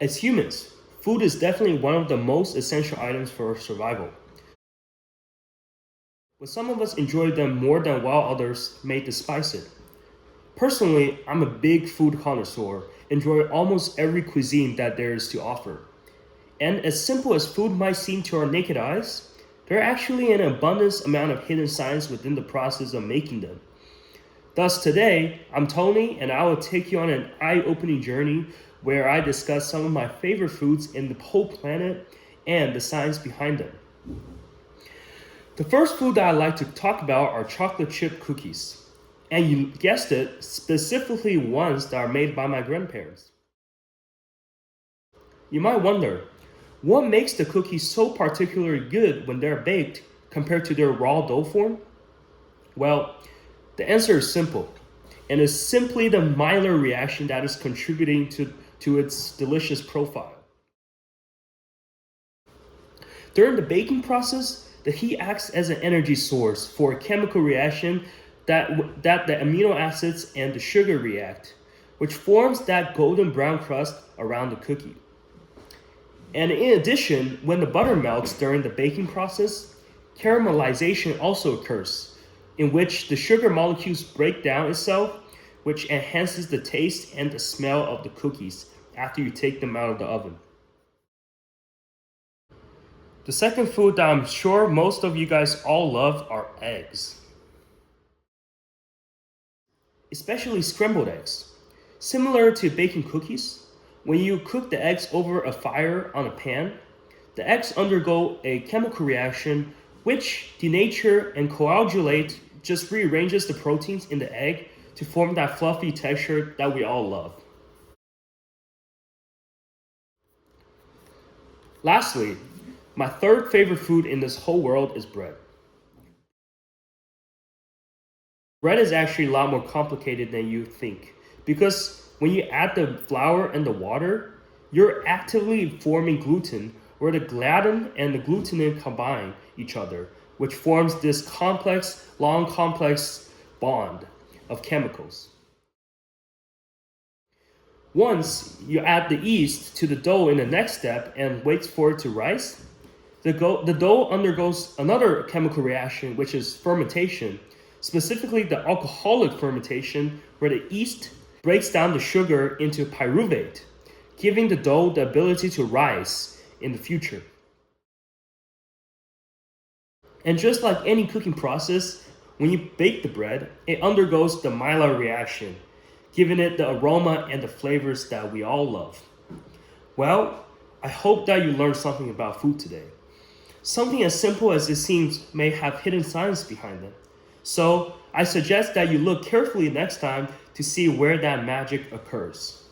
As humans, food is definitely one of the most essential items for survival. But some of us enjoy them more than while others may despise it. Personally, I'm a big food connoisseur, enjoy almost every cuisine that there is to offer. And as simple as food might seem to our naked eyes, there are actually an abundance amount of hidden science within the process of making them. Thus today, I'm Tony and I will take you on an eye-opening journey where I discuss some of my favorite foods in the whole planet and the science behind them. The first food that I like to talk about are chocolate chip cookies. And you guessed it, specifically ones that are made by my grandparents. You might wonder, what makes the cookies so particularly good when they're baked compared to their raw dough form? Well, the answer is simple, and it's simply the Maillard reaction that is contributing to its delicious profile. During the baking process, the heat acts as an energy source for a chemical reaction that the amino acids and the sugar react, which forms that golden brown crust around the cookie. And in addition, when the butter melts during the baking process, caramelization also occurs, in which the sugar molecules break down itself, which enhances the taste and the smell of the cookies after you take them out of the oven. The second food that I'm sure most of you guys all love are eggs. Especially scrambled eggs. Similar to baking cookies, when you cook the eggs over a fire on a pan, the eggs undergo a chemical reaction which denature and coagulate, just rearranges the proteins in the egg to form that fluffy texture that we all love. Lastly, my third favorite food in this whole world is bread. Bread is actually a lot more complicated than you think because when you add the flour and the water, you're actively forming gluten where the gliadin and the glutenin combine each other, which forms this long complex bond of chemicals. Once you add the yeast to the dough in the next step and waits for it to rise, the dough undergoes another chemical reaction, which is fermentation, specifically the alcoholic fermentation, where the yeast breaks down the sugar into pyruvate, giving the dough the ability to rise in the future. And just like any cooking process, when you bake the bread, it undergoes the Maillard reaction, giving it the aroma and the flavors that we all love. Well, I hope that you learned something about food today. Something as simple as it seems may have hidden science behind it. So I suggest that you look carefully next time to see where that magic occurs.